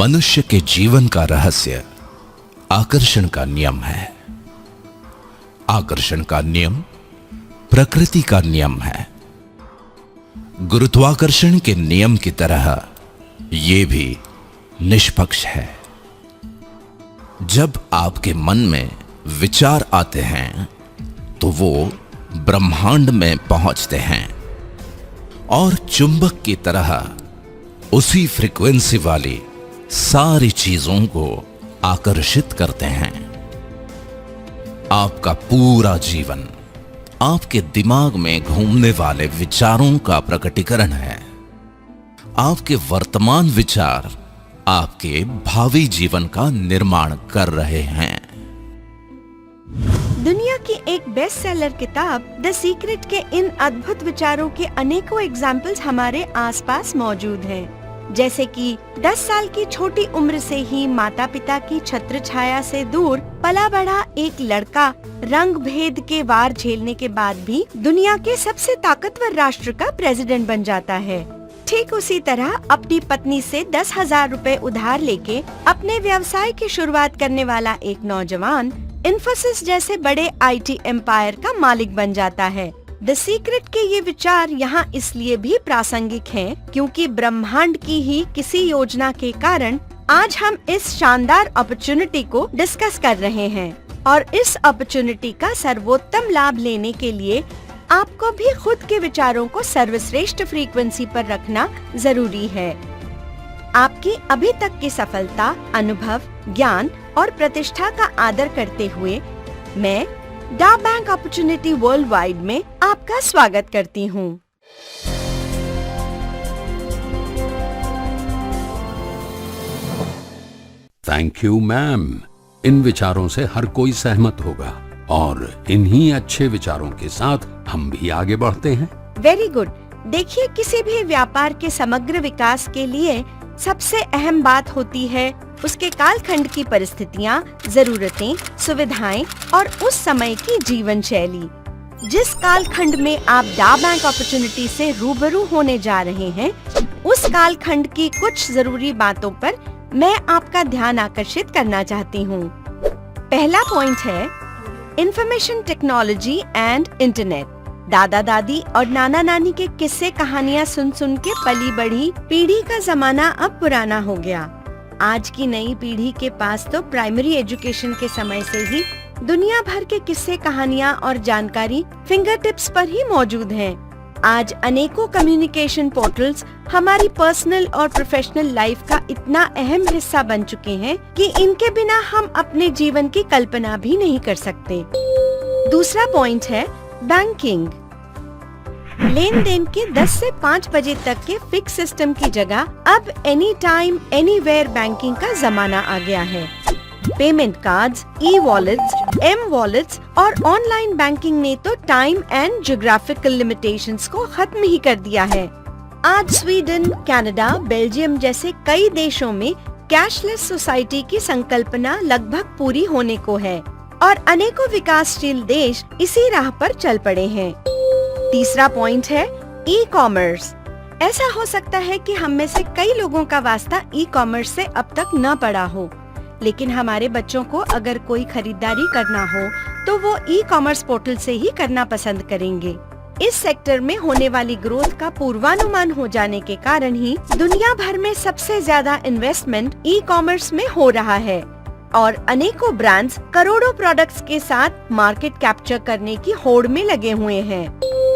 मनुष्य के जीवन का रहस्य आकर्षण का नियम है। आकर्षण का नियम प्रकृति का नियम है। गुरुत्वाकर्षण के नियम की तरह यह भी निष्पक्ष है। जब आपके मन में विचार आते हैं तो वो ब्रह्मांड में पहुंचते हैं और चुंबक की तरह उसी फ्रीक्वेंसी वाली सारी चीजों को आकर्षित करते हैं। आपका पूरा जीवन आपके दिमाग में घूमने वाले विचारों का प्रकटीकरण है। आपके वर्तमान विचार आपके भावी जीवन का निर्माण कर रहे हैं। दुनिया की एक बेस्ट सेलर किताब द सीक्रेट के इन अद्भुत विचारों के अनेकों एग्जाम्पल्स हमारे आसपास मौजूद हैं। जैसे कि 10 साल की छोटी उम्र से ही माता पिता की छत्र छाया से दूर पला बढ़ा एक लड़का रंग भेद के वार झेलने के बाद भी दुनिया के सबसे ताकतवर राष्ट्र का प्रेसिडेंट बन जाता है। ठीक उसी तरह अपनी पत्नी से 10,000 रुपए उधार लेके अपने व्यवसाय की शुरुआत करने वाला एक नौजवान इन्फोसिस जैसे बड़े IT एम्पायर का मालिक बन जाता है। द सीक्रेट के ये विचार यहाँ इसलिए भी प्रासंगिक हैं क्योंकि ब्रह्मांड की ही किसी योजना के कारण आज हम इस शानदार अपॉर्चुनिटी को डिस्कस कर रहे हैं और इस अपॉर्चुनिटी का सर्वोत्तम लाभ लेने के लिए आपको भी खुद के विचारों को सर्वश्रेष्ठ फ्रीक्वेंसी पर रखना जरूरी है। आपकी अभी तक की सफलता, अनुभव, ज्ञान और प्रतिष्ठा का आदर करते हुए मैं डा बैंक अपॉर्चुनिटी वर्ल्ड वाइड में आपका स्वागत करती हूँ। Thank you ma'am. इन विचारों से हर कोई सहमत होगा और इन्हीं अच्छे विचारों के साथ हम भी आगे बढ़ते हैं। Very good. देखिए, किसी भी व्यापार के समग्र विकास के लिए सबसे अहम बात होती है उसके कालखंड की परिस्थितियाँ, जरूरतें, सुविधाएं और उस समय की जीवन शैली। जिस कालखंड में आप डा बैंक अपॉर्चुनिटी से रूबरू होने जा रहे हैं, उस कालखंड की कुछ जरूरी बातों पर मैं आपका ध्यान आकर्षित करना चाहती हूँ। पहला पॉइंट है इंफॉर्मेशन टेक्नोलॉजी एंड इंटरनेट। दादा दादी और नाना नानी के किस्से कहानियाँ सुन सुन के पली बढ़ी पीढ़ी का जमाना अब पुराना हो गया। आज की नई पीढ़ी के पास तो प्राइमरी एजुकेशन के समय से ही दुनिया भर के किस्से कहानियाँ और जानकारी फिंगर टिप्स पर ही मौजूद हैं। आज अनेकों कम्युनिकेशन पोर्टल्स हमारी पर्सनल और प्रोफेशनल लाइफ का इतना अहम हिस्सा बन चुके हैं कि इनके बिना हम अपने जीवन की कल्पना भी नहीं कर सकते। दूसरा पॉइंट है बैंकिंग। लेन देन के 10 से 5 बजे तक के फिक्स सिस्टम की जगह अब एनी टाइम एनीवेयर बैंकिंग का जमाना आ गया है। पेमेंट कार्ड्स, ई-वॉलेट्स, एम-वॉलेट्स और ऑनलाइन बैंकिंग ने तो टाइम एंड ज्योग्राफिकल लिमिटेशंस को खत्म ही कर दिया है। आज स्वीडन, कनाडा, बेल्जियम जैसे कई देशों में कैशलेस सोसाइटी की संकल्पना लगभग पूरी होने को है और अनेकों विकासशील देश इसी राह पर चल पड़े हैं। तीसरा पॉइंट है ई कॉमर्स। ऐसा हो सकता है कि हम में से कई लोगों का वास्ता ई कॉमर्स से अब तक न पड़ा हो, लेकिन हमारे बच्चों को अगर कोई खरीदारी करना हो तो वो ई कॉमर्स पोर्टल से ही करना पसंद करेंगे। इस सेक्टर में होने वाली ग्रोथ का पूर्वानुमान हो जाने के कारण ही दुनिया भर में सबसे ज्यादा इन्वेस्टमेंट ई कॉमर्स में हो रहा है और अनेकों ब्रांड्स करोड़ों प्रोडक्ट्स के साथ मार्केट कैप्चर करने की होड़ में लगे हुए हैं।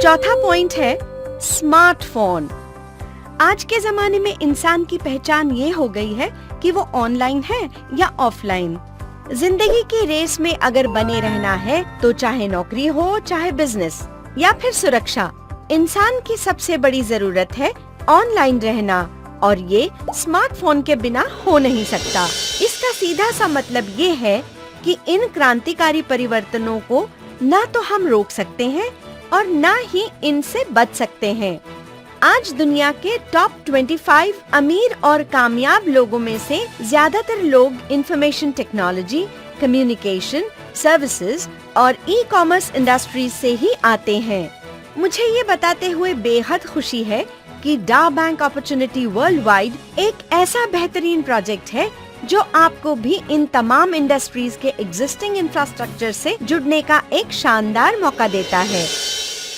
चौथा पॉइंट है स्मार्टफोन। आज के जमाने में इंसान की पहचान ये हो गई है कि वो ऑनलाइन है या ऑफलाइन। जिंदगी की रेस में अगर बने रहना है तो चाहे नौकरी हो, चाहे बिजनेस या फिर सुरक्षा, इंसान की सबसे बड़ी जरूरत है ऑनलाइन रहना और ये स्मार्टफोन के बिना हो नहीं सकता। इसका सीधा सा मतलब ये है कि इन क्रांतिकारी परिवर्तनों को न तो हम रोक सकते हैं और न ही इनसे बच सकते हैं। आज दुनिया के टॉप 25 अमीर और कामयाब लोगों में से ज्यादातर लोग इंफॉर्मेशन टेक्नोलॉजी, कम्युनिकेशन, सर्विसेज और ई कॉमर्स इंडस्ट्रीज से ही आते हैं। मुझे ये बताते हुए बेहद खुशी है कि डा बैंक अपॉर्चुनिटी वर्ल्ड वाइड एक ऐसा बेहतरीन प्रोजेक्ट है जो आपको भी इन तमाम इंडस्ट्रीज के एग्जिस्टिंग इंफ्रास्ट्रक्चर से जुड़ने का एक शानदार मौका देता है।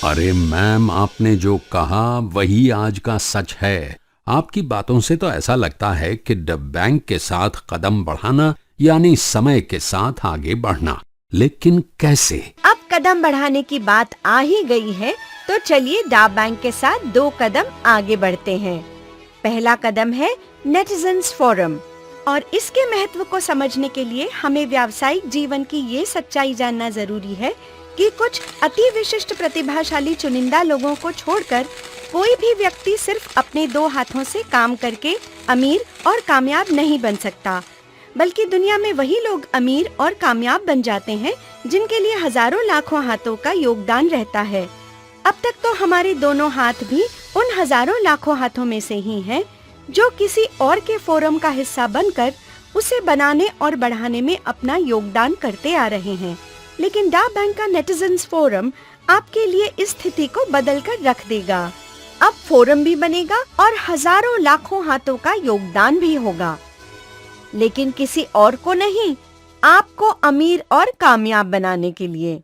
अरे मैम, आपने जो कहा वही आज का सच है। आपकी बातों से तो ऐसा लगता है कि द बैंक के साथ कदम बढ़ाना यानी समय के साथ आगे बढ़ना, लेकिन कैसे? अब कदम बढ़ाने की बात आ ही गई है तो चलिए डा बैंक के साथ 2 कदम आगे बढ़ते हैं। पहला कदम है नेटिजन्स फोरम, और इसके महत्व को समझने के लिए हमें व्यावसायिक जीवन की ये सच्चाई जानना जरूरी है कि कुछ अति विशिष्ट प्रतिभाशाली चुनिंदा लोगों को छोड़कर कोई भी व्यक्ति सिर्फ अपने 2 हाथों से काम करके अमीर और कामयाब नहीं बन सकता, बल्कि दुनिया में वही लोग अमीर और कामयाब बन जाते हैं जिनके लिए हजारों लाखों हाथों का योगदान रहता है। अब तक तो हमारे दोनों हाथ भी उन हजारों लाखों हाथों में से ही हैं जो किसी और के फोरम का हिस्सा बनकर उसे बनाने और बढ़ाने में अपना योगदान करते आ रहे हैं। लेकिन डा बैंक का नेटिजन्स फोरम आपके लिए इस स्थिति को बदल कर रख देगा। अब फोरम भी बनेगा और हजारों लाखों हाथों का योगदान भी होगा, लेकिन किसी और को नहीं, आपको अमीर और कामयाब बनाने के लिए।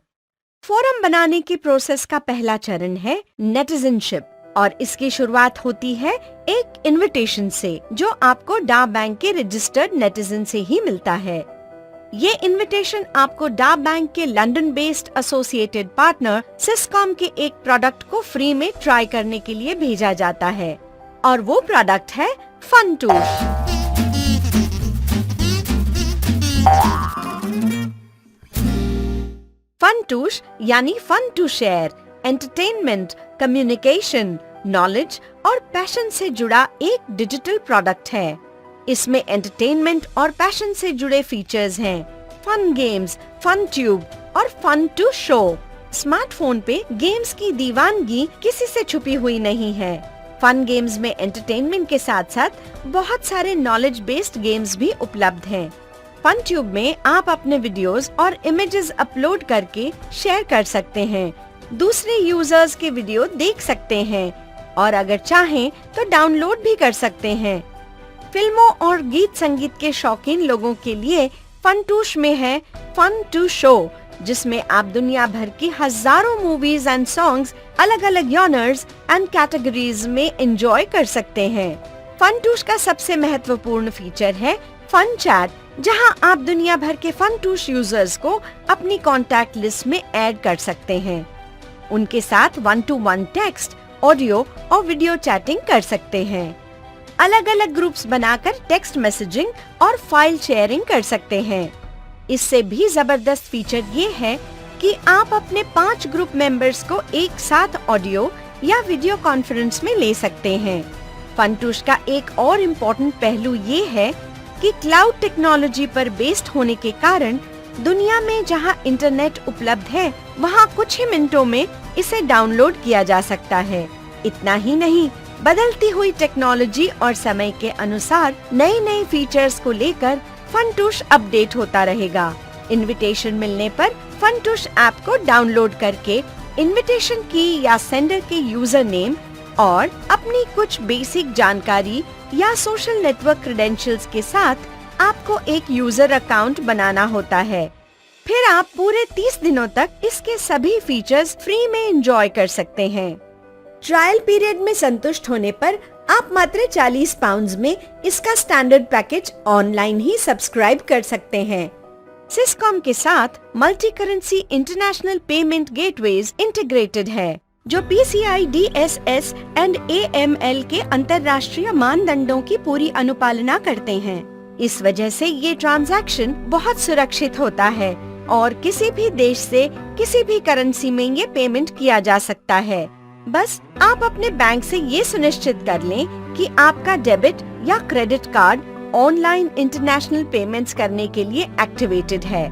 फोरम बनाने की प्रोसेस का पहला चरण है नेटिजनशिप, और इसकी शुरुआत होती है एक इनविटेशन से जो आपको डा बैंक के रजिस्टर्ड नेटिजन से ही मिलता है। ये इनविटेशन आपको डा बैंक के लंदन बेस्ड एसोसिएटेड पार्टनर सिस्कॉम के एक प्रोडक्ट को फ्री में ट्राई करने के लिए भेजा जाता है, और वो प्रोडक्ट है फनटूश। फनटूश यानी fun to share, entertainment, communication, knowledge और पैशन से जुड़ा एक डिजिटल प्रोडक्ट है। इसमें एंटरटेनमेंट और पैशन से जुड़े फीचर्स हैं, फन गेम्स, फन ट्यूब और फन टू शो। स्मार्टफोन पे गेम्स की दीवानगी किसी से छुपी हुई नहीं है। फन गेम्स में एंटरटेनमेंट के साथ साथ बहुत सारे नॉलेज बेस्ड गेम्स भी उपलब्ध हैं। फन ट्यूब में आप अपने वीडियोस और इमेजेस अपलोड करके शेयर कर सकते हैं, दूसरे यूजर्स के वीडियो देख सकते हैं और अगर चाहें तो डाउनलोड भी कर सकते हैं। फिल्मों और गीत संगीत के शौकीन लोगों के लिए फनटूश में है फन टू शो, जिसमें आप दुनिया भर की हजारों मूवीज एंड सॉन्ग्स अलग अलग जॉनर्स एंड कैटेगरीज में एंजॉय कर सकते हैं। फनटूश का सबसे महत्वपूर्ण फीचर है फन चैट, जहां आप दुनिया भर के फनटूश यूजर्स को अपनी कॉन्टैक्ट लिस्ट में ऐड कर सकते हैं। उनके साथ 1-to-1 टेक्स्ट, ऑडियो और वीडियो चैटिंग कर सकते हैं। अलग अलग ग्रुप्स बनाकर टेक्स्ट मैसेजिंग और फाइल शेयरिंग कर सकते हैं। इससे भी जबरदस्त फीचर ये है कि आप अपने 5 ग्रुप मेंबर्स को एक साथ ऑडियो या वीडियो कॉन्फ्रेंस में ले सकते हैं। फनटूश का एक और इम्पोर्टेंट पहलू ये है कि क्लाउड टेक्नोलॉजी पर बेस्ड होने के कारण दुनिया में जहां इंटरनेट उपलब्ध है, वहां कुछ ही मिनटों में इसे डाउनलोड किया जा सकता है। इतना ही नहीं, बदलती हुई टेक्नोलॉजी और समय के अनुसार नए नए फीचर्स को लेकर फनटूश अपडेट होता रहेगा। इनविटेशन मिलने पर फनटूश ऐप को डाउनलोड करके इनविटेशन की या सेंडर के यूजर नेम और अपनी कुछ बेसिक जानकारी या सोशल नेटवर्क क्रेडेंशियल्स के साथ आपको एक यूजर अकाउंट बनाना होता है। फिर आप पूरे 30 दिनों तक इसके सभी फीचर्स फ्री में एंजॉय कर सकते हैं। ट्रायल पीरियड में संतुष्ट होने पर आप मात्र 40 पाउंड में इसका स्टैंडर्ड पैकेज ऑनलाइन ही सब्सक्राइब कर सकते हैं। सिस्कॉम के साथ multi currency international payment gateways integrated है, जो PCI DSS एंड AML के अंतर्राष्ट्रीय मानदंडों की पूरी अनुपालना करते हैं। इस वजह से ये ट्रांजैक्शन बहुत सुरक्षित होता है और किसी भी देश से किसी भी करेंसी में ये पेमेंट किया जा सकता है। बस आप अपने बैंक से ये सुनिश्चित कर लें कि आपका डेबिट या credit card online international payments करने के लिए एक्टिवेटेड है।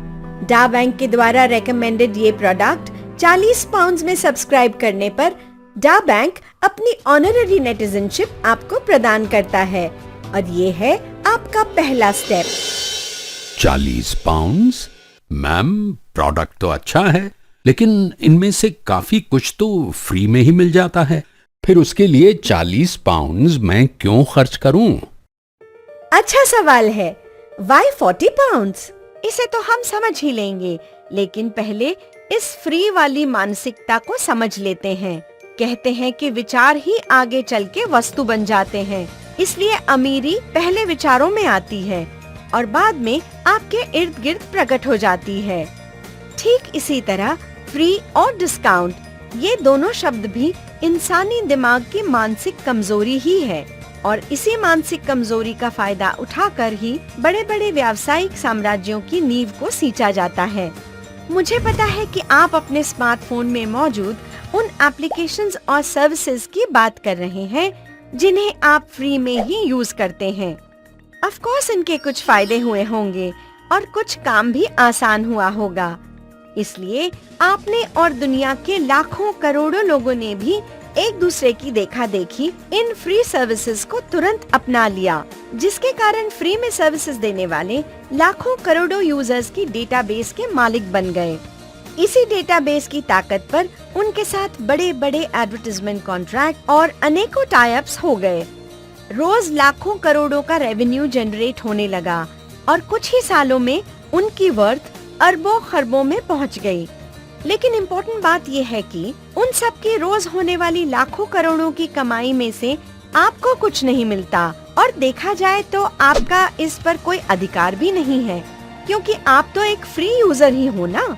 डा बैंक के द्वारा रेकमेंडेड ये प्रोडक्ट 40 पाउंड में सब्सक्राइब करने पर डा बैंक अपनी ऑनररी नेटिजनशिप आपको प्रदान करता है, और ये है आपका पहला स्टेप। 40 पाउंड? मैम, प्रोडक्ट तो अच्छा है, लेकिन इनमें से काफी कुछ तो फ्री में ही मिल जाता है। फिर उसके लिए 40 पाउंड्स मैं क्यों खर्च करूं? अच्छा सवाल है। Why 40 pounds? इसे तो हम समझ ही लेंगे, लेकिन पहले इस फ्री वाली मानसिकता को समझ लेते हैं। कहते हैं कि विचार ही आगे चल के वस्तु बन जाते हैं, इसलिए अमीरी पहले विचारों में आती है और बाद में आपके इर्द गिर्द प्रकट हो जाती है। ठीक इसी तरह फ्री और डिस्काउंट, ये दोनों शब्द भी इंसानी दिमाग की मानसिक कमजोरी ही है और इसी मानसिक कमजोरी का फायदा उठाकर ही बड़े बड़े व्यावसायिक साम्राज्यों की नींव को सींचा जाता है। मुझे पता है कि आप अपने स्मार्टफोन में मौजूद उन एप्लीकेशंस और सर्विसेज की बात कर रहे हैं जिन्हें आप फ्री में ही यूज करते हैं। ऑफ कोर्स इनके कुछ फायदे हुए होंगे और कुछ काम भी आसान हुआ होगा। इसलिए आपने और दुनिया के लाखों करोड़ों लोगों ने भी एक दूसरे की देखा देखी इन फ्री सर्विसेज को तुरंत अपना लिया, जिसके कारण फ्री में सर्विसेज देने वाले लाखों करोड़ों यूजर्स की डेटाबेस के मालिक बन गए। इसी डेटाबेस की ताकत पर उनके साथ बड़े बड़े एडवर्टाइजमेंट कॉन्ट्रैक्ट और अनेकों टाई-अप्स हो गए। रोज लाखों करोड़ों का रेवेन्यू जनरेट होने लगा और कुछ ही सालों में उनकी वर्थ अरबों खरबों में पहुंच गई। लेकिन इम्पोर्टेंट बात यह है कि उन सब की रोज होने वाली लाखों करोड़ों की कमाई में से आपको कुछ नहीं मिलता और देखा जाए तो आपका इस पर कोई अधिकार भी नहीं है, क्योंकि आप तो एक फ्री यूजर ही हो ना।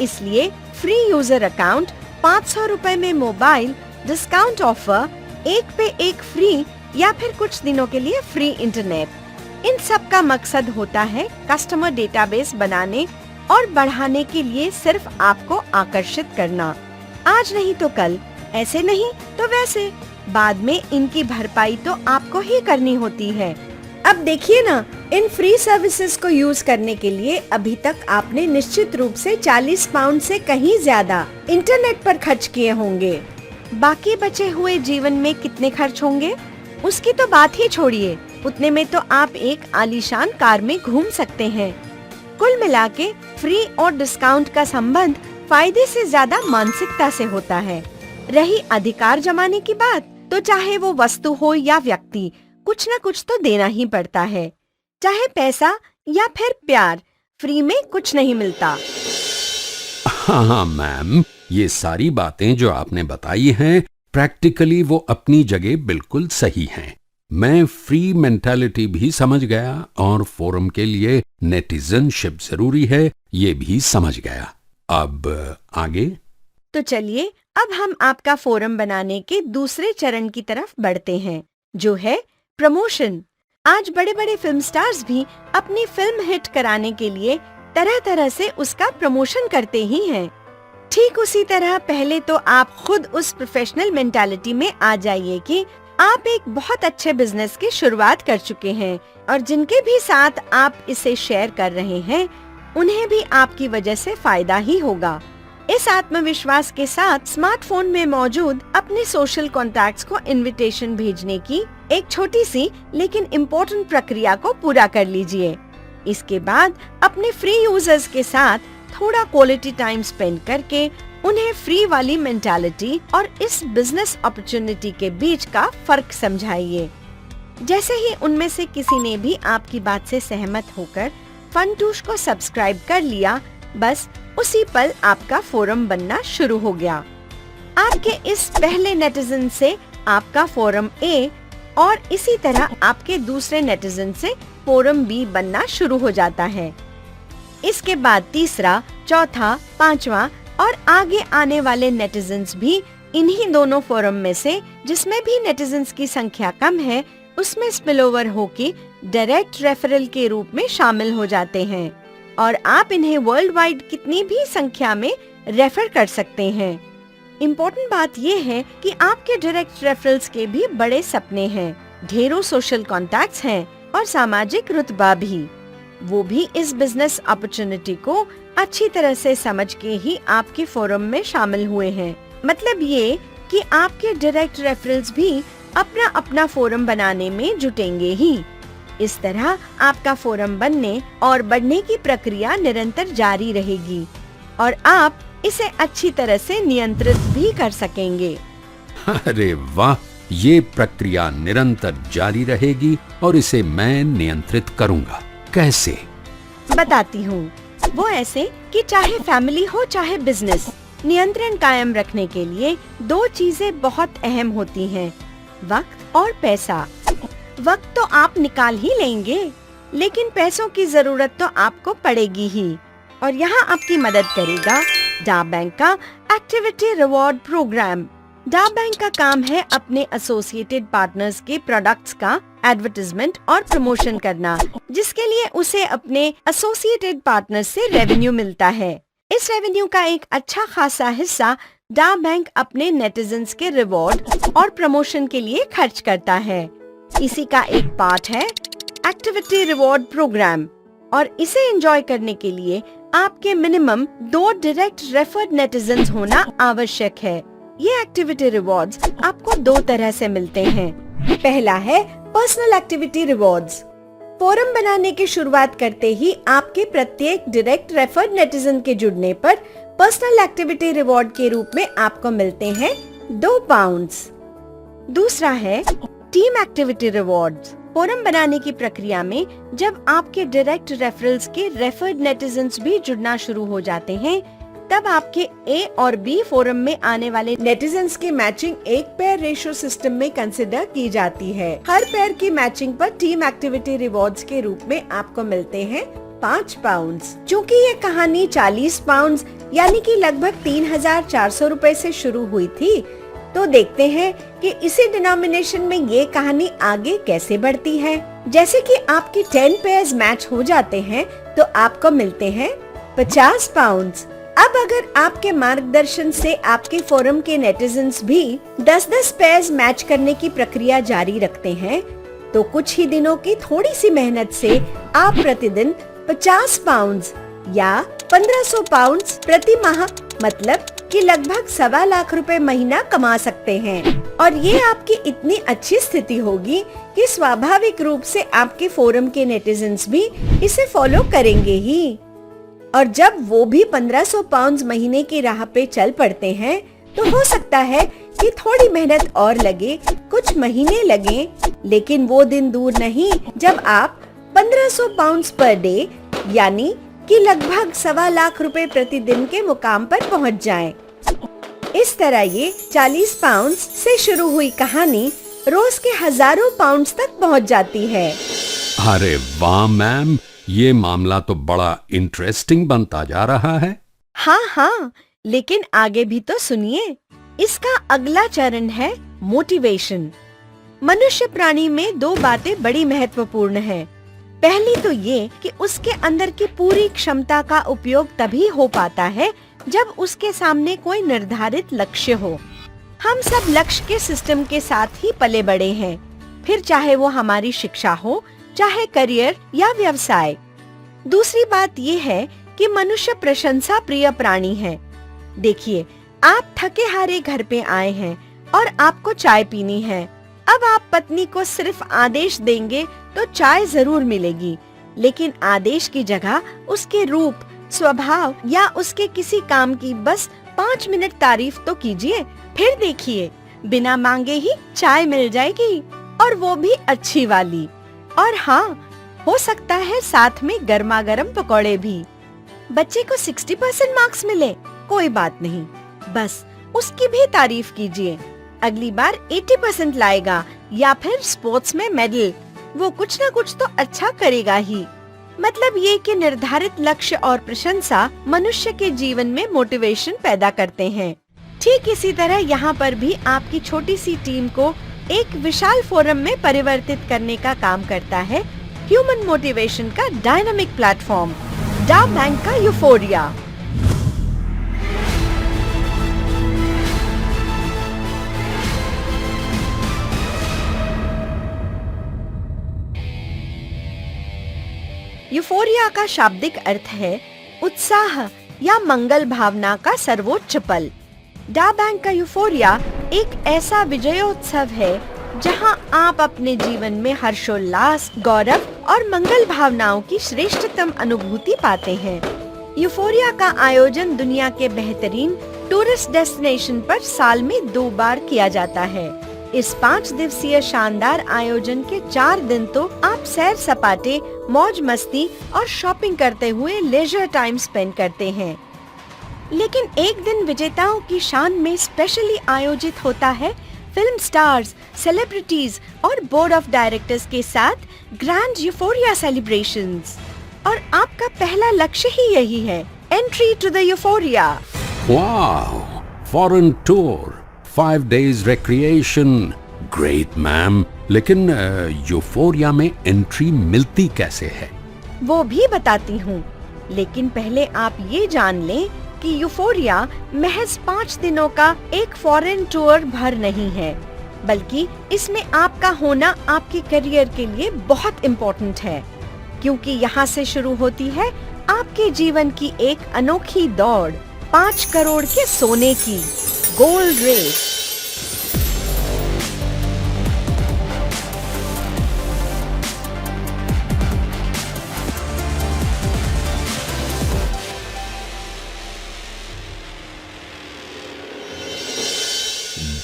इसलिए फ्री यूजर अकाउंट, 500 रुपए में मोबाइल, डिस्काउंट ऑफर, एक पे एक फ्री या फिर कुछ दिनों के लिए फ्री इंटरनेट, इन सब का मकसद होता है कस्टमर डेटाबेस बनाने और बढ़ाने के लिए सिर्फ आपको आकर्षित करना। आज नहीं तो कल, ऐसे नहीं तो वैसे, बाद में इनकी भरपाई तो आपको ही करनी होती है। अब देखिए ना, इन फ्री सर्विसेज को यूज करने के लिए अभी तक आपने निश्चित रूप से 40 पाउंड से कहीं ज्यादा इंटरनेट पर खर्च किए होंगे। बाकी बचे हुए जीवन में कितने खर्च होंगे उसकी तो बात ही छोड़िए, उतने में तो आप एक आलीशान कार में घूम सकते हैं। कुल मिला के फ्री और डिस्काउंट का संबंध फायदे से ज्यादा मानसिकता से होता है। रही अधिकार जमाने की बात, तो चाहे वो वस्तु हो या व्यक्ति, कुछ न कुछ तो देना ही पड़ता है। चाहे पैसा या फिर प्यार, फ्री में कुछ नहीं मिलता। हाँ मैम, ये सारी बातें जो आपने बताई हैं प्रैक्टिकली वो अपनी जगह बिल्कुल सही हैं। मैं फ्री मेंटालिटी भी समझ गया और फोरम के लिए नेटिजनशिप जरूरी है ये भी समझ गया। अब आगे? तो चलिए अब हम आपका फोरम बनाने के दूसरे चरण की तरफ बढ़ते हैं, जो है प्रमोशन। आज बड़े बड़े फिल्म स्टार्स भी अपनी फिल्म हिट कराने के लिए तरह तरह से उसका प्रमोशन करते ही हैं। ठीक उसी तरह पहले तो आप खुद उस प्रोफेशनल मेंटालिटी में आ जाइए कि आप एक बहुत अच्छे बिजनेस की शुरुआत कर चुके हैं और जिनके भी साथ आप इसे शेयर कर रहे हैं उन्हें भी आपकी वजह से फायदा ही होगा। इस आत्मविश्वास के साथ स्मार्टफोन में मौजूद अपने सोशल कॉन्टैक्ट्स को इनविटेशन भेजने की एक छोटी सी लेकिन इम्पोर्टेंट प्रक्रिया को पूरा कर लीजिए। इसके बाद अपने फ्री यूजर्स के साथ थोड़ा क्वालिटी टाइम स्पेंड करके उन्हें फ्री वाली मेंटालिटी और इस बिजनेस अपॉर्चुनिटी के बीच का फर्क समझाइए। जैसे ही उनमें से किसी ने भी आपकी बात से सहमत होकर फनटूश को सब्सक्राइब कर लिया, बस उसी पल आपका फोरम बनना शुरू हो गया। आपके इस पहले नेटिजन से आपका फोरम ए और इसी तरह आपके दूसरे नेटिजन से फोरम बी बनना शुरू हो जाता है। इसके बाद तीसरा, चौथा, पांचवा और आगे आने वाले नेटिजन्स भी इन्हीं दोनों फोरम में से जिसमें भी नेटिजन्स की संख्या कम है उसमें स्पिलओवर होके डायरेक्ट रेफरल के रूप में शामिल हो जाते हैं और आप इन्हें वर्ल्ड वाइड कितनी भी संख्या में रेफर कर सकते हैं। इम्पोर्टेंट बात ये है कि आपके डायरेक्ट रेफरल्स के भी बड़े सपने हैं, ढेरों सोशल कॉन्टैक्ट्स हैं और सामाजिक रुतबा भी। वो भी इस बिजनेस अपॉर्चुनिटी को अच्छी तरह से समझ के ही आपके फोरम में शामिल हुए हैं। मतलब ये कि आपके डायरेक्ट रेफरल्स भी अपना अपना फोरम बनाने में जुटेंगे ही। इस तरह आपका फोरम बनने और बढ़ने की प्रक्रिया निरंतर जारी रहेगी और आप इसे अच्छी तरह से नियंत्रित भी कर सकेंगे। अरे वाह, ये प्रक्रिया निरंतर जारी रहेगी और इसे मैं नियंत्रित करूंगा। कैसे? बताती हूँ। वो ऐसे कि चाहे फैमिली हो चाहे बिजनेस, नियंत्रण कायम रखने के लिए दो चीजें बहुत अहम होती हैं, वक्त और पैसा। वक्त तो आप निकाल ही लेंगे, लेकिन पैसों की जरूरत तो आपको पड़ेगी ही। और यहाँ आपकी मदद करेगा डा बैंक का एक्टिविटी रिवॉर्ड प्रोग्राम। डा बैंक का काम है अपने एसोसिएटेड पार्टनर्स के प्रोडक्ट्स का एडवर्टाइजमेंट और प्रमोशन करना, जिसके लिए उसे अपने एसोसिएटेड पार्टनर्स से रेवेन्यू मिलता है। इस रेवेन्यू का एक अच्छा खासा हिस्सा डा बैंक अपने नेटिजन्स के रिवॉर्ड और प्रमोशन के लिए खर्च करता है। इसी का एक पार्ट है एक्टिविटी रिवॉर्ड प्रोग्राम, और इसे एंजॉय करने के लिए आपके मिनिमम 2 डायरेक्ट रेफर्ड नेटिजन्स होना आवश्यक है। ये एक्टिविटी रिवॉर्ड्स आपको 2 तरह से मिलते हैं। पहला है पर्सनल एक्टिविटी रिवॉर्ड्स। फोरम बनाने की शुरुआत करते ही आपके प्रत्येक डायरेक्ट रेफर्ड नेटिजन के जुड़ने पर पर्सनल एक्टिविटी रिवॉर्ड के रूप में आपको मिलते हैं 2 पाउंड्स। दूसरा है टीम एक्टिविटी रिवॉर्ड्स। फोरम बनाने की प्रक्रिया में जब आपके डायरेक्ट रेफरल्स के रेफर्ड नेटिजन्स भी जुड़ना शुरू हो जाते हैं, तब आपके ए और बी फोरम में आने वाले नेटिजन्स की मैचिंग एक पेयर रेशियो सिस्टम में कंसिडर की जाती है। हर पेयर की मैचिंग पर टीम एक्टिविटी रिवॉर्ड्स के रूप में आपको मिलते हैं 5 पाउंड्स। चूँकि ये कहानी 40 पाउंड्स यानी कि लगभग 3,400 रुपए से शुरू हुई थी, तो देखते हैं कि इसी डिनोमिनेशन में ये कहानी आगे कैसे बढ़ती है। जैसे कि आपकी 10 पेयर्स मैच हो जाते हैं तो आपको मिलते हैं 50 पाउंड्स। अब अगर आपके मार्गदर्शन से आपके फोरम के नेटिजन्स भी 10-10 पेयर्स मैच करने की प्रक्रिया जारी रखते हैं, तो कुछ ही दिनों की थोड़ी सी मेहनत से आप प्रतिदिन 50 पाउंड्स या 1500 पाउंड्स प्रति माह, मतलब कि लगभग 1.25 लाख रुपए महीना कमा सकते हैं। और ये आपकी इतनी अच्छी स्थिति होगी कि स्वाभाविक रूप से आपके फोरम के नेटिजन्स भी इसे फॉलो करेंगे ही। और जब वो भी 1500 पाउंड्स महीने की राह पे चल पड़ते हैं, तो हो सकता है कि थोड़ी मेहनत और लगे, कुछ महीने लगे, लेकिन वो दिन दूर नहीं जब आप 1500 पाउंड्स पर डे यानी कि लगभग 1.25 लाख रुपए प्रतिदिन के मुकाम पर पहुंच जाएं। इस तरह ये 40 पाउंड्स से शुरू हुई कहानी रोज के हजारों पाउंड्स तक पहुंच जाती है। अरे वाह मैम, ये मामला तो बड़ा इंटरेस्टिंग बनता जा रहा है। हाँ, लेकिन आगे भी तो सुनिए। इसका अगला चरण है मोटिवेशन। मनुष्य प्राणी में 2 बातें बड़ी महत्वपूर्ण हैं। पहली तो ये कि उसके अंदर की पूरी क्षमता का उपयोग तभी हो पाता है जब उसके सामने कोई निर्धारित लक्ष्य हो। हम सब लक्ष्य के सिस्टम के साथ ही पले बड़े हैं, फिर चाहे वो हमारी शिक्षा हो, चाहे करियर या व्यवसाय। दूसरी बात ये है कि मनुष्य प्रशंसा प्रिय प्राणी है। देखिए, आप थके हारे घर पे आए हैं और आपको चाय पीनी है। अब आप पत्नी को सिर्फ आदेश देंगे तो चाय जरूर मिलेगी, लेकिन आदेश की जगह उसके रूप, स्वभाव या उसके किसी काम की बस 5 मिनट तारीफ तो कीजिए, फिर देखिए बिना मांगे ही चाय मिल जाएगी, और वो भी अच्छी वाली। और हाँ, हो सकता है साथ में गर्मा गर्म पकौड़े भी। बच्चे को 60% मार्क्स मिले, कोई बात नहीं, बस उसकी भी तारीफ कीजिए। अगली बार 80% लाएगा या फिर स्पोर्ट्स में मेडल, वो कुछ न कुछ तो अच्छा करेगा ही। मतलब ये कि निर्धारित लक्ष्य और प्रशंसा मनुष्य के जीवन में मोटिवेशन पैदा करते हैं। ठीक इसी तरह यहाँ पर भी आपकी छोटी सी टीम को एक विशाल फोरम में परिवर्तित करने का काम करता है ह्यूमन मोटिवेशन का डायनामिक प्लेटफॉर्म, डा बैंक का यूफोरिया। यूफोरिया का शाब्दिक अर्थ है उत्साह या मंगल भावना का सर्वोच्च पल। डा बैंक का यूफोरिया एक ऐसा विजयोत्सव है जहां आप अपने जीवन में हर्षोल्लास, गौरव और मंगल भावनाओं की श्रेष्ठतम अनुभूति पाते हैं। यूफोरिया का आयोजन दुनिया के बेहतरीन टूरिस्ट डेस्टिनेशन पर साल में 2 बार किया जाता है। इस 5 दिवसीय शानदार आयोजन के 4 दिन तो आप सैर सपाटे, मौज मस्ती और शॉपिंग करते हुए लेजर टाइम स्पेंड करते हैं। लेकिन एक दिन विजेताओं की शान में स्पेशली आयोजित होता है फिल्म स्टार्स, सेलिब्रिटीज और बोर्ड ऑफ डायरेक्टर्स के साथ ग्रैंड यूफोरिया सेलिब्रेशंस। और आपका पहला लक्ष्य ही यही है, entry to the euphoria. Wow, foreign tour, 5 days recreation, great ma'am. लेकिन यूफोरिया में एंट्री मिलती कैसे है? वो भी बताती हूँ, लेकिन पहले आप ये जान लें कि यूफोरिया महज 5 दिनों का एक फॉरेन टूर भर नहीं है, बल्कि इसमें आपका होना आपके करियर के लिए बहुत इम्पोर्टेंट है, क्योंकि यहाँ से शुरू होती है आपके जीवन की एक अनोखी दौड़, 5 करोड़ के सोने की gold race.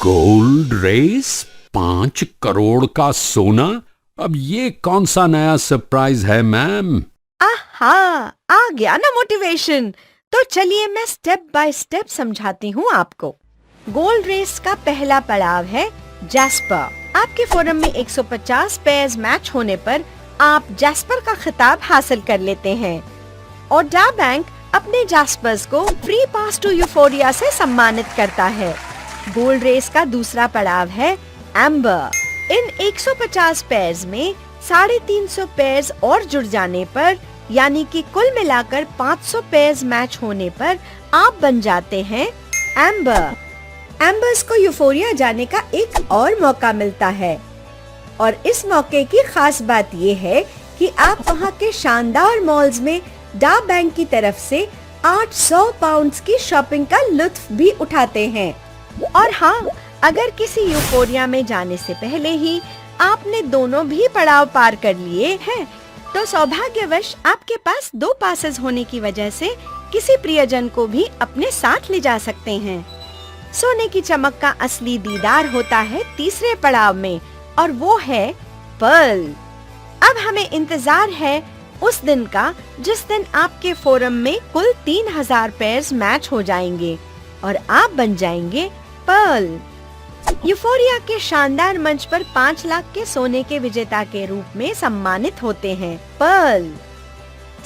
Gold race, 5 crore का सोना। अब ये कौन सा नया सरप्राइज है मैम? आहा, आ गया ना मोटिवेशन। तो चलिए मैं स्टेप बाय स्टेप समझाती हूँ आपको। गोल्ड रेस का पहला पड़ाव है जैस्पर। आपके फोरम में 150 पेयर्स मैच होने पर आप जैस्पर का खिताब हासिल कर लेते हैं और डा बैंक अपने जैस्पर्स को फ्री पास टू यूफोरिया से सम्मानित करता है। गोल्ड रेस का दूसरा पड़ाव है एम्बर। इन 150 पेयर्स में 350 पेयर्स और जुड़ जाने पर, यानी कि कुल मिलाकर 500 पेयर्स मैच होने पर आप बन जाते हैं एम्बर। एम्बर्स को यूफोरिया जाने का एक और मौका मिलता है और इस मौके की खास बात ये है कि आप वहाँ के शानदार मॉल्स में डा बैंक की तरफ से 800 पाउंड्स की शॉपिंग का लुत्फ भी उठाते हैं। और हाँ, अगर किसी यूफोरिया में जाने से पहले ही आपने दोनों भी पड़ाव पार कर लिए हैं, तो सौभाग्यवश आपके पास 2 पासेस होने की वजह से किसी प्रियजन को भी अपने साथ ले जा सकते हैं। सोने की चमक का असली दीदार होता है तीसरे पड़ाव में, और वो है पर्ल। अब हमें इंतजार है उस दिन का जिस दिन आपके फोरम में कुल 3000 पेयर्स मैच हो जाएंगे और आप बन जाएंगे पर्ल। यूफोरिया के शानदार मंच पर 5 लाख के सोने के विजेता के रूप में सम्मानित होते हैं पर्ल।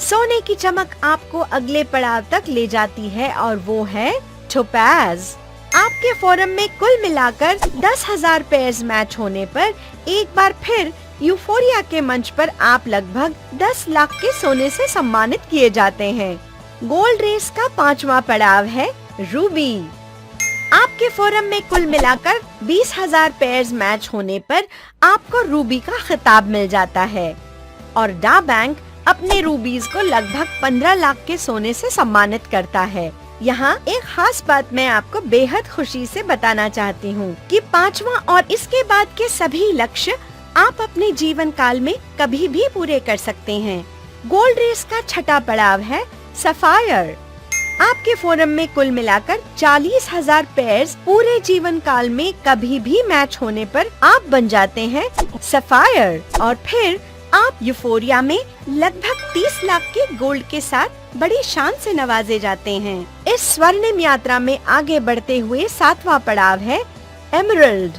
सोने की चमक आपको अगले पड़ाव तक ले जाती है और वो है टोपाज। आपके फोरम में कुल मिलाकर 10,000 पेयर्स मैच होने पर एक बार फिर यूफोरिया के मंच पर आप लगभग 10 लाख के सोने से सम्मानित किए जाते हैं। गोल्ड रेस का 5वां पड़ाव है रूबी। आपके फोरम में कुल मिलाकर 20,000 पेयर्स मैच होने पर आपको रूबी का खिताब मिल जाता है और डा बैंक अपने रूबीज को लगभग 15 लाख के सोने से सम्मानित करता है। यहाँ एक खास बात मैं आपको बेहद खुशी से बताना चाहती हूँ कि 5वां और इसके बाद के सभी लक्ष्य आप अपने जीवन काल में कभी भी पूरे कर सकते हैं। गोल्ड रेस का 6वां पड़ाव है सफायर। आपके फोरम में कुल मिलाकर 40,000 पेयर्स पूरे जीवन काल में कभी भी मैच होने पर आप बन जाते हैं सफायर और फिर आप यूफोरिया में लगभग 30 लाख के गोल्ड के साथ बड़ी शान से नवाजे जाते हैं। इस स्वर्णिम यात्रा में आगे बढ़ते हुए 7वां पड़ाव है एमरल्ड।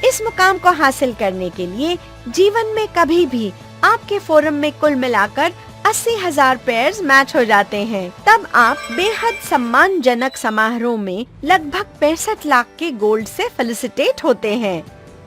इस मुकाम को हासिल करने के लिए जीवन में कभी भी आपके फोरम में कुल मिलाकर 80,000 पेयर्स मैच हो जाते हैं, तब आप बेहद सम्मानजनक समारोह में लगभग 65 लाख के गोल्ड से फेलिसिटेट होते हैं।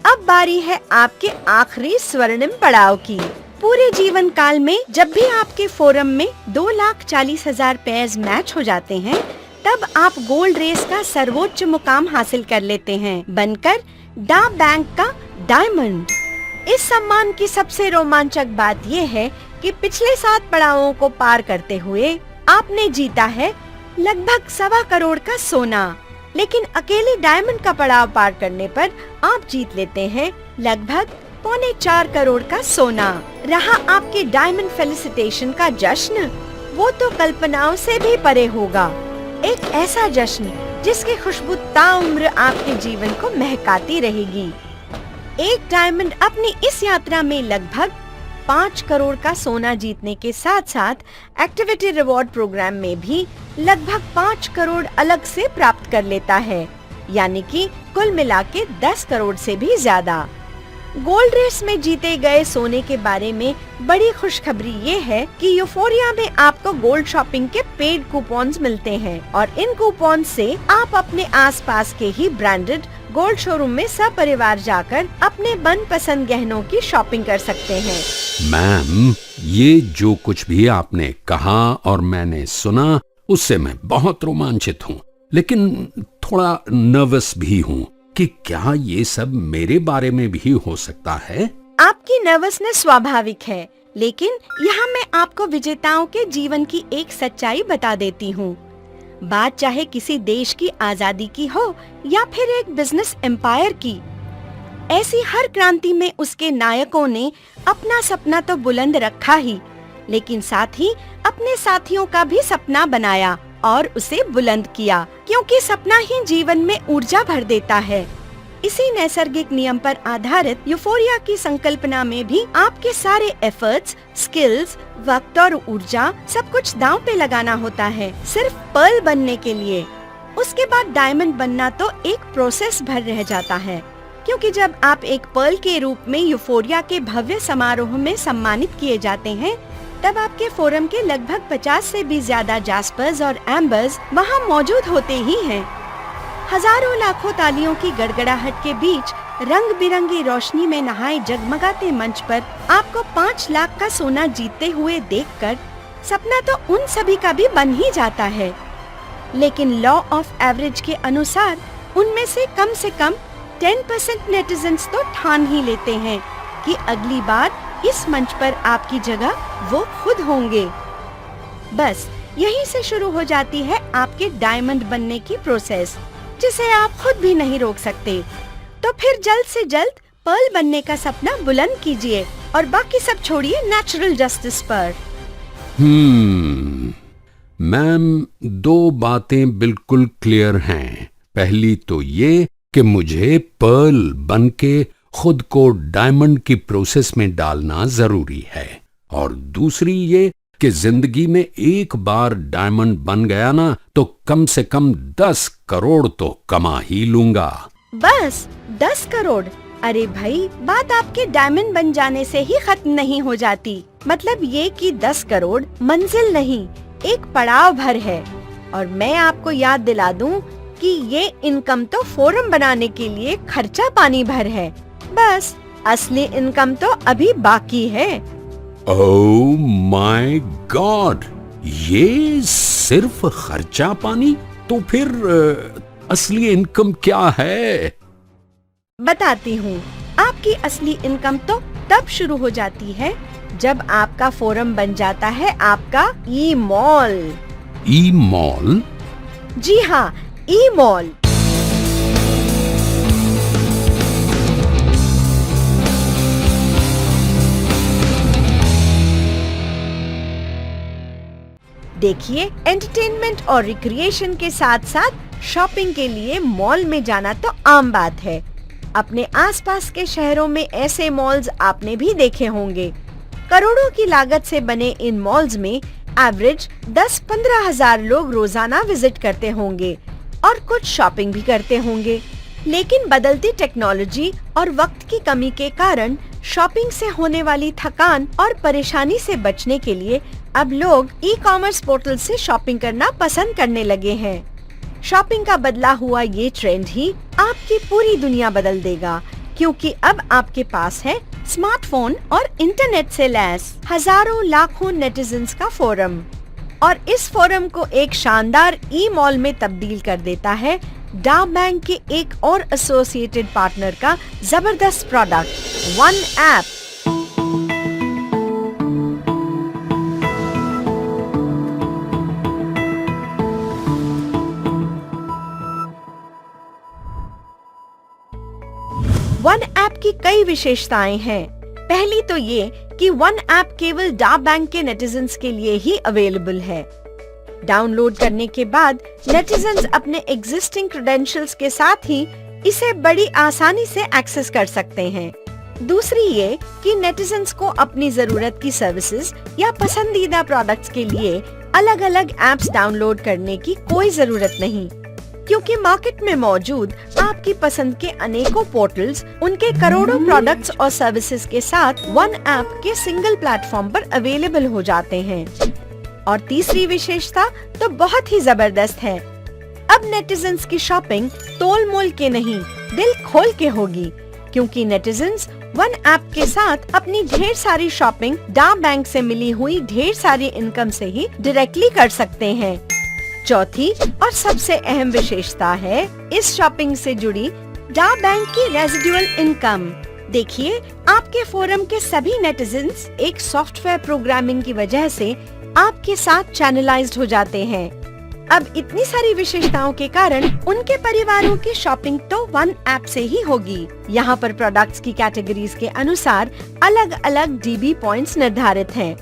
अब बारी है आपके आखिरी स्वर्णिम पड़ाव की। पूरे जीवन काल में जब भी आपके फोरम में 2,40,000 पेयर्स मैच हो जाते हैं, तब आप गोल्ड रेस का सर्वोच्च मुकाम हासिल कर लेते हैं, बनकर डा बैंक का डायमंड। इस सम्मान की सबसे रोमांचक बात ये है कि पिछले 7 पड़ावों को पार करते हुए आपने जीता है लगभग 1.25 करोड़ का सोना, लेकिन अकेले डायमंड का पड़ाव पार करने पर आप जीत लेते हैं लगभग 3.25 करोड़ का सोना। रहा आपके डायमंड फेलिसिटेशन का जश्न, वो तो कल्पनाओं से भी परे होगा। एक ऐसा जश्न जिसकी खुशबू ताउम्र आपके जीवन को महकाती रहेगी। एक डायमंड अपनी इस यात्रा में लगभग 5 करोड़ का सोना जीतने के साथ साथ एक्टिविटी रिवॉर्ड प्रोग्राम में भी लगभग 5 करोड़ अलग से प्राप्त कर लेता है, यानी कि कुल मिला के 10 करोड़ से भी ज्यादा। गोल्ड रेस में जीते गए सोने के बारे में बड़ी खुशखबरी ये है कि यूफोरिया में आपको गोल्ड शॉपिंग के पेड कूपन्स मिलते हैं और इन कूपन से आप अपने आसपास के ही ब्रांडेड गोल्ड शोरूम में सपरिवार जाकर अपने मनपसंद गहनों की शॉपिंग कर सकते हैं। मैम, ये जो कुछ भी आपने कहा और मैंने सुना उससे मैं बहुत रोमांचित हूँ, लेकिन थोड़ा नर्वस भी हूँ कि क्या ये सब मेरे बारे में भी हो सकता है। आपकी नर्वसनेस स्वाभाविक है, लेकिन यहाँ मैं आपको विजेताओं के जीवन की एक सच्चाई बता देती हूँ। बात चाहे किसी देश की आजादी की हो या फिर एक बिजनेस एम्पायर की, ऐसी हर क्रांति में उसके नायकों ने अपना सपना तो बुलंद रखा ही, लेकिन साथ ही अपने साथियों का भी सपना बनाया और उसे बुलंद किया, क्योंकि सपना ही जीवन में ऊर्जा भर देता है। इसी नैसर्गिक नियम पर आधारित यूफोरिया की संकल्पना में भी आपके सारे एफर्ट्स, स्किल्स, वक्त और ऊर्जा सब कुछ दांव पे लगाना होता है, सिर्फ पर्ल बनने के लिए। उसके बाद डायमंड बनना तो एक प्रोसेस भर रह जाता है, क्योंकि जब आप एक पर्ल के रूप में यूफोरिया के भव्य समारोह में सम्मानित किए जाते हैं, तब आपके फोरम के लगभग 50 से भी ज्यादा जास्पर्स और एम्बर्स वहाँ मौजूद होते ही हैं। हजारों लाखों तालियों की गड़गड़ाहट के बीच रंग बिरंगी रोशनी में नहाए जगमगाते मंच पर आपको 5 लाख का सोना जीतते हुए देखकर सपना तो उन सभी का भी बन ही जाता है, लेकिन लॉ ऑफ एवरेज के अनुसार उनमें से कम 10% नेटिजन्स तो ठान ही लेते हैं कि अगली बार इस मंच पर आपकी जगह वो खुद होंगे। बस यहीं से शुरू हो जाती है आपके डायमंड बनने की प्रोसेस, जिसे आप खुद भी नहीं रोक सकते। तो फिर जल्द से जल्द पर्ल बनने का सपना बुलंद कीजिए और बाकी सब छोड़िए नेचुरल जस्टिस पर। मैम, 2 बातें बिल्कुल क्लियर हैं। पहली तो ये कि मुझे पर्ल बनके खुद को डायमंड की प्रोसेस में डालना जरूरी है, और दूसरी ये कि जिंदगी में एक बार डायमंड बन गया ना तो कम से कम 10 करोड़ तो कमा ही लूंगा। बस 10 करोड़? अरे भाई, बात आपके डायमंड बन जाने से ही खत्म नहीं हो जाती। मतलब ये कि 10 करोड़ मंजिल नहीं, एक पड़ाव भर है। और मैं आपको याद दिला दूं कि ये इनकम तो फोरम बनाने के लिए खर्चा पानी भर है, बस असली इनकम तो अभी बाकी है। ओह माय गॉड, ये सिर्फ खर्चा पानी? तो फिर असली इनकम क्या है? बताती हूँ। आपकी असली इनकम तो तब शुरू हो जाती है जब आपका फोरम बन जाता है आपका ई मॉल। ई मॉल? जी हाँ, ई मॉल। देखिए, एंटरटेनमेंट और रिक्रिएशन के साथ साथ शॉपिंग के लिए मॉल में जाना तो आम बात है। अपने आसपास के शहरों में ऐसे मॉल्स आपने भी देखे होंगे। करोड़ों की लागत से बने इन मॉल्स में एवरेज 10-15 हजार लोग रोजाना विजिट करते होंगे और कुछ शॉपिंग भी करते होंगे। लेकिन बदलती टेक्नोलॉजी और वक्त की कमी के कारण शॉपिंग से होने वाली थकान और परेशानी से बचने के लिए अब लोग ई कॉमर्स पोर्टल से शॉपिंग करना पसंद करने लगे हैं। शॉपिंग का बदला हुआ ये ट्रेंड ही आपकी पूरी दुनिया बदल देगा, क्योंकि अब आपके पास है स्मार्टफोन और इंटरनेट से लैस हजारों लाखों नेटिजन्स का फोरम। और इस फोरम को एक शानदार ई मॉल में तब्दील कर देता है डा बैंक के एक और एसोसिएटेड पार्टनर का जबरदस्त product one app. One app की कई विशेषताएं हैं। पहली तो ये कि वन ऐप केवल डा बैंक के नेटिजन्स के लिए ही अवेलेबल है। डाउनलोड करने के बाद नेटिजन्स अपने एग्जिस्टिंग क्रेडेंशियल्स के साथ ही इसे बड़ी आसानी से एक्सेस कर सकते हैं। दूसरी ये कि नेटिजन्स को अपनी जरूरत की सर्विसेज या पसंदीदा प्रोडक्ट्स के लिए अलग अलग ऐप्स डाउनलोड करने की कोई जरूरत नहीं, क्योंकि मार्केट में मौजूद आपकी पसंद के अनेकों पोर्टल्स उनके करोड़ों प्रोडक्ट्स और सर्विसेज के साथ वन ऐप के सिंगल प्लेटफॉर्म पर अवेलेबल हो जाते हैं। और तीसरी विशेषता तो बहुत ही जबरदस्त है। अब नेटिजन्स की शॉपिंग तोल मोल के नहीं, दिल खोल के होगी, क्योंकि नेटिजन्स वन ऐप के साथ अपनी ढेर सारी शॉपिंग डा बैंक से मिली हुई ढेर सारी इनकम से ही डायरेक्टली कर सकते हैं। चौथी और सबसे अहम विशेषता है इस शॉपिंग से जुड़ी डा बैंक की रेजिडुअल इनकम। देखिए, आपके फोरम के सभी नेटिजन्स एक सॉफ्टवेयर प्रोग्रामिंग की वजह से आपके साथ चैनलाइज्ड हो जाते हैं। अब इतनी सारी विशेषताओं के कारण उनके परिवारों की शॉपिंग तो वन ऐप से ही होगी। यहाँ पर प्रोडक्ट्स की कैटेगरीज के अनुसार अलग अलग डीबी पॉइंट्स निर्धारित हैं।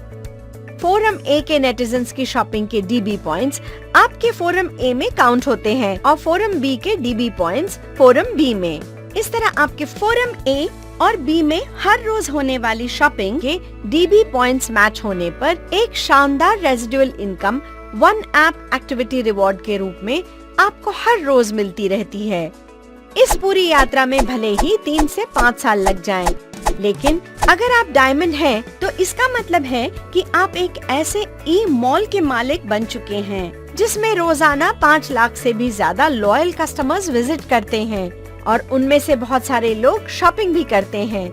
फोरम ए के नेटिजन्स की शॉपिंग के डीबी पॉइंट्स आपके फोरम ए में काउंट होते हैं और फोरम बी के डीबी पॉइंट्स फोरम बी में। इस तरह आपके फोरम ए और बी में हर रोज होने वाली शॉपिंग के डीबी पॉइंट्स मैच होने पर एक शानदार residual income one app activity reward के रूप में आपको हर रोज मिलती रहती है। इस पूरी यात्रा में भले ही 3 से 5 साल लग जाएं, लेकिन अगर आप डायमंड हैं, तो इसका मतलब है कि आप एक ऐसे ई मॉल के मालिक बन चुके हैं जिसमें रोजाना 5 लाख से भी ज्यादा लॉयल कस्टमर्स विजिट करते हैं और उनमें से बहुत सारे लोग शॉपिंग भी करते हैं।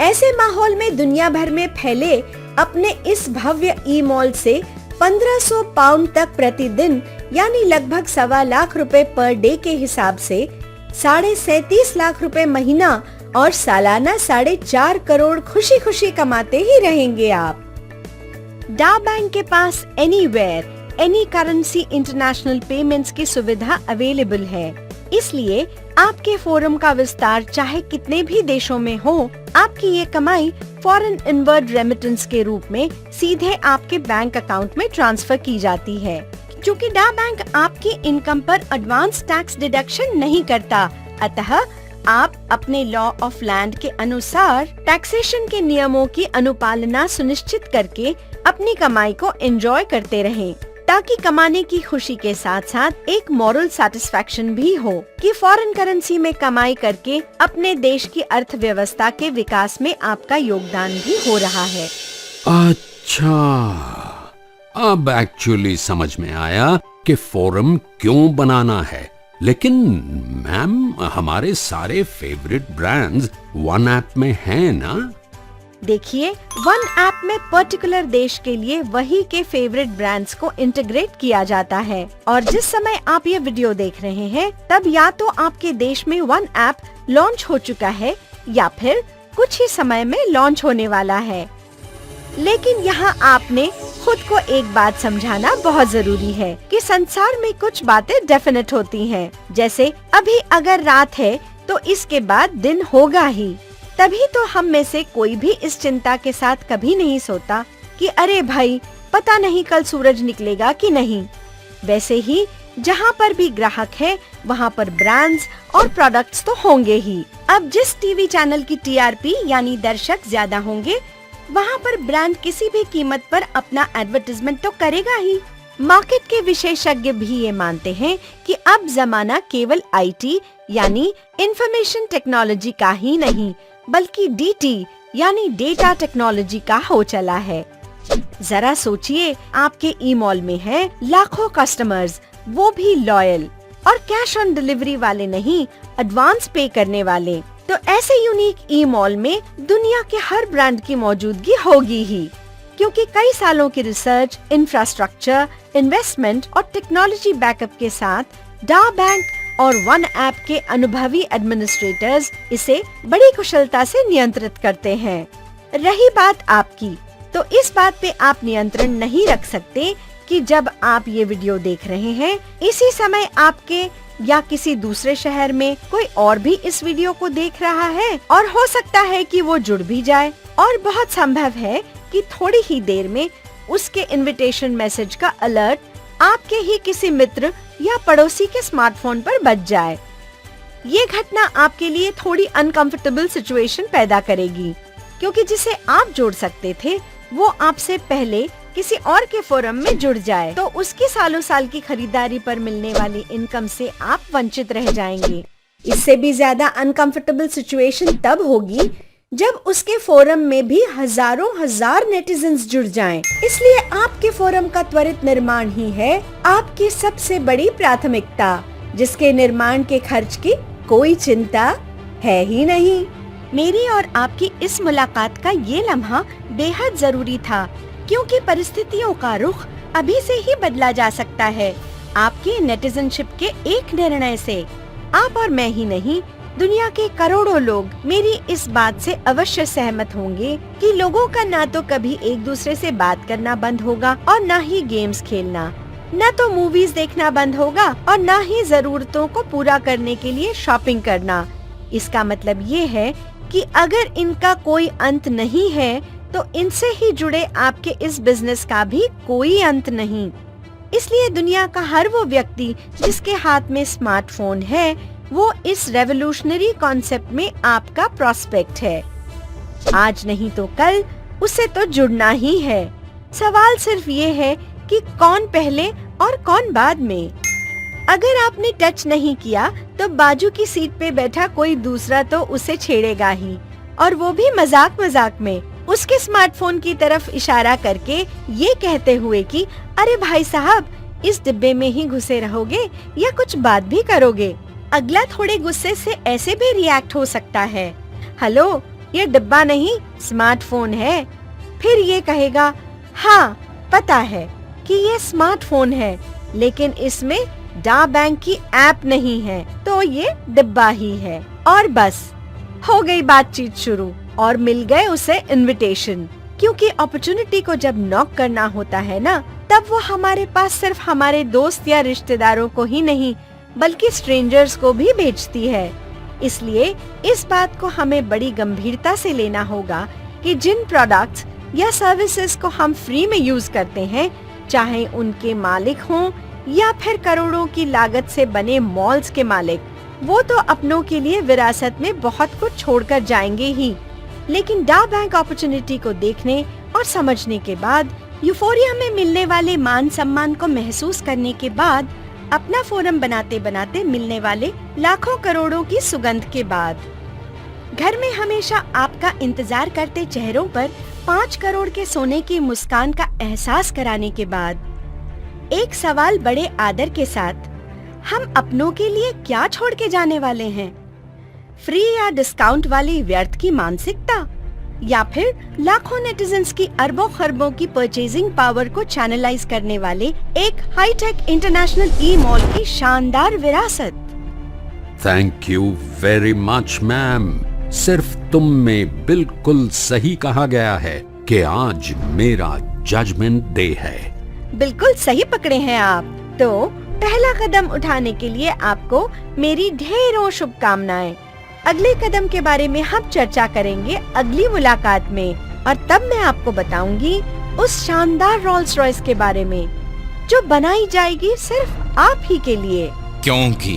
ऐसे माहौल में दुनिया भर में फैले अपने इस भव्य ई मॉल से 1500 पाउंड तक प्रतिदिन यानी लगभग 1.25 लाख रुपए पर डे के हिसाब से 37.5 लाख रुपए महीना और सालाना 4.5 करोड़ खुशी खुशी कमाते ही रहेंगे आप। डा बैंक के पास anywhere any currency international payments की सुविधा अवेलेबल है, इसलिए आपके फोरम का विस्तार चाहे कितने भी देशों में हो, आपकी ये कमाई फॉरेन इनवर्ड रेमिटेंस के रूप में सीधे आपके बैंक अकाउंट में ट्रांसफर की जाती है। क्योंकि डा बैंक आपकी इनकम पर एडवांस टैक्स डिडक्शन नहीं करता, अतः आप अपने लॉ ऑफ लैंड के अनुसार टैक्सेशन के नियमों की अनुपालना सुनिश्चित करके अपनी कमाई को एंजॉय करते रहें, ताकि कमाने की खुशी के साथ साथ एक मॉरल सेटिस्फैक्शन भी हो कि फॉरेन करेंसी में कमाई करके अपने देश की अर्थव्यवस्था के विकास में आपका योगदान भी हो रहा है। अच्छा, अब एक्चुअली समझ में आया कि फोरम क्यों बनाना है। लेकिन मैम, हमारे सारे फेवरेट ब्रांड्स वन ऐप में हैं ना? देखिए, वन ऐप में पर्टिकुलर देश के लिए वही के फेवरेट ब्रांड्स को इंटीग्रेट किया जाता है और जिस समय आप ये वीडियो देख रहे हैं तब या तो आपके देश में वन ऐप लॉन्च हो चुका है या फिर कुछ ही समय में लॉन्च होने वाला है। लेकिन यहाँ आपने खुद को एक बात समझाना बहुत जरूरी है कि संसार में कुछ बातें डेफिनेट होती हैं, जैसे अभी अगर रात है तो इसके बाद दिन होगा ही। तभी तो हम में से कोई भी इस चिंता के साथ कभी नहीं सोता कि अरे भाई, पता नहीं कल सूरज निकलेगा कि नहीं। वैसे ही जहाँ पर भी ग्राहक है वहाँ पर ब्रांड्स और प्रोडक्ट्स तो होंगे ही। अब जिस टीवी चैनल की टीआरपी यानी दर्शक ज्यादा होंगे, वहाँ पर ब्रांड किसी भी कीमत पर अपना एडवर्टाइजमेंट तो करेगा ही। मार्केट के विशेषज्ञ भी ये मानते हैं कि अब जमाना केवल आईटी यानी इंफॉर्मेशन टेक्नोलॉजी का ही नहीं, बल्कि डीटी यानी डेटा टेक्नोलॉजी का हो चला है। जरा सोचिए, आपके ई मॉल में हैं लाखों कस्टमर्स, वो भी लॉयल और कैश ऑन डिलीवरी वाले नहीं, एडवांस पे करने वाले। तो ऐसे यूनिक ई मॉल में दुनिया के हर ब्रांड की मौजूदगी होगी ही, क्योंकि कई सालों की रिसर्च, इंफ्रास्ट्रक्चर, इन्वेस्टमेंट और टेक्नोलॉजी बैकअप के साथ डा बैंक और वन ऐप के अनुभवी एडमिनिस्ट्रेटर्स इसे बड़ी कुशलता से नियंत्रित करते हैं। रही बात आपकी, तो इस बात पे आप नियंत्रण नहीं रख सकते कि जब आप ये वीडियो देख रहे हैं, इसी समय आपके या किसी दूसरे शहर में कोई और भी इस वीडियो को देख रहा है और हो सकता है कि वो जुड़ भी जाए, और बहुत संभव है कि थोड़ी ही देर में उसके इनविटेशन मैसेज का अलर्ट आपके ही किसी मित्र या पड़ोसी के स्मार्टफोन पर बज जाए। ये घटना आपके लिए थोड़ी अनकंफर्टेबल सिचुएशन पैदा करेगी, क्योंकि जिसे आप जोड़ सकते थे वो आपसे पहले किसी और के फोरम में जुड़ जाए, तो उसकी सालों साल की खरीदारी पर मिलने वाली इनकम से आप वंचित रह जाएंगे। इससे भी ज्यादा अनकंफर्टेबल सिचुएशन तब होगी जब उसके फोरम में भी हजारों हजार नेटिजन्स जुड़ जाएं। इसलिए आपके फोरम का त्वरित निर्माण ही है आपकी सबसे बड़ी प्राथमिकता, जिसके निर्माण के खर्च की कोई चिंता है ही नहीं। मेरी और आपकी इस मुलाकात का ये लम्हा बेहद जरूरी था, क्योंकि परिस्थितियों का रुख अभी से ही बदला जा सकता है आपके नेटिजनशिप के एक निर्णय से। आप और मैं ही नहीं, दुनिया के करोड़ों लोग मेरी इस बात से अवश्य सहमत होंगे कि लोगों का ना तो कभी एक दूसरे से बात करना बंद होगा और ना ही गेम्स खेलना, न तो मूवीज देखना बंद होगा और न ही जरूरतों को पूरा करने के लिए शॉपिंग करना। इसका मतलब ये है कि अगर इनका कोई अंत नहीं है तो इनसे ही जुड़े आपके इस बिजनेस का भी कोई अंत नहीं। इसलिए दुनिया का हर वो व्यक्ति जिसके हाथ में स्मार्टफोन है, वो इस रेवोल्यूशनरी कॉन्सेप्ट में आपका प्रोस्पेक्ट है। आज नहीं तो कल उसे तो जुड़ना ही है। सवाल सिर्फ ये है कि कौन पहले और कौन बाद में। अगर आपने टच नहीं किया तो बाजू की सीट पे बैठा कोई दूसरा तो उसे छेड़ेगा ही, और वो भी मजाक मजाक में, उसके स्मार्टफोन की तरफ इशारा करके ये कहते हुए कि अरे भाई साहब, इस डिब्बे में ही घुसे रहोगे या कुछ बात भी करोगे। अगला थोड़े गुस्से से ऐसे भी रिएक्ट हो सकता है, हेलो ये डिब्बा नहीं स्मार्टफोन है। फिर ये कहेगा, हाँ पता है कि ये स्मार्टफोन है, लेकिन इसमें डा बैंक की ऐप नहीं है, तो ये डिब्बा ही है। और बस हो गई बातचीत शुरू और मिल गए उसे इनविटेशन। क्योंकि अपॉर्चुनिटी को जब नॉक करना होता है ना, तब वो हमारे पास सिर्फ हमारे दोस्त या रिश्तेदारों को ही नहीं बल्कि स्ट्रेंजर्स को भी भेजती है। इसलिए इस बात को हमें बड़ी गंभीरता से लेना होगा कि जिन प्रोडक्ट्स या सर्विसेज को हम फ्री में यूज करते हैं, चाहे उनके मालिक हों या फिर करोड़ों की लागत से बने मॉल्स के मालिक, वो तो अपनों के लिए विरासत में बहुत कुछ छोड़कर जाएंगे ही। लेकिन डा बैंक अपॉर्चुनिटी को देखने और समझने के बाद, यूफोरिया में मिलने वाले मान सम्मान को महसूस करने के बाद, अपना फोरम बनाते बनाते मिलने वाले लाखों करोड़ों की सुगंध के बाद, घर में हमेशा आपका इंतजार करते चेहरों पर 5 करोड़ के सोने की मुस्कान का एहसास कराने के बाद, एक सवाल बड़े आदर के साथ, हम अपनों के लिए क्या छोड़ के जाने वाले हैं? फ्री या डिस्काउंट वाली व्यर्थ की मानसिकता, या फिर लाखों नेटिजन्स की अरबों खरबों की परचेजिंग पावर को चैनलाइज करने वाले एक हाईटेक इंटरनेशनल ई मॉल की शानदार विरासत। Thank you very much ma'am. सिर्फ तुम में बिल्कुल सही कहा गया है कि आज मेरा जजमेंट डे है। बिल्कुल सही पकड़े हैं आप। तो पहला कदम उठाने के लिए आपको मेरी ढेरों शुभकामनाएं। अगले कदम के बारे में हम चर्चा करेंगे अगली मुलाकात में, और तब मैं आपको बताऊंगी उस शानदार रोल्स रॉयस के बारे में जो बनाई जाएगी सिर्फ आप ही के लिए। क्योंकि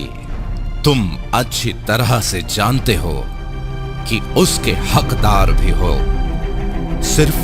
तुम अच्छी तरह से जानते हो कि उसके हकदार भी हो सिर्फ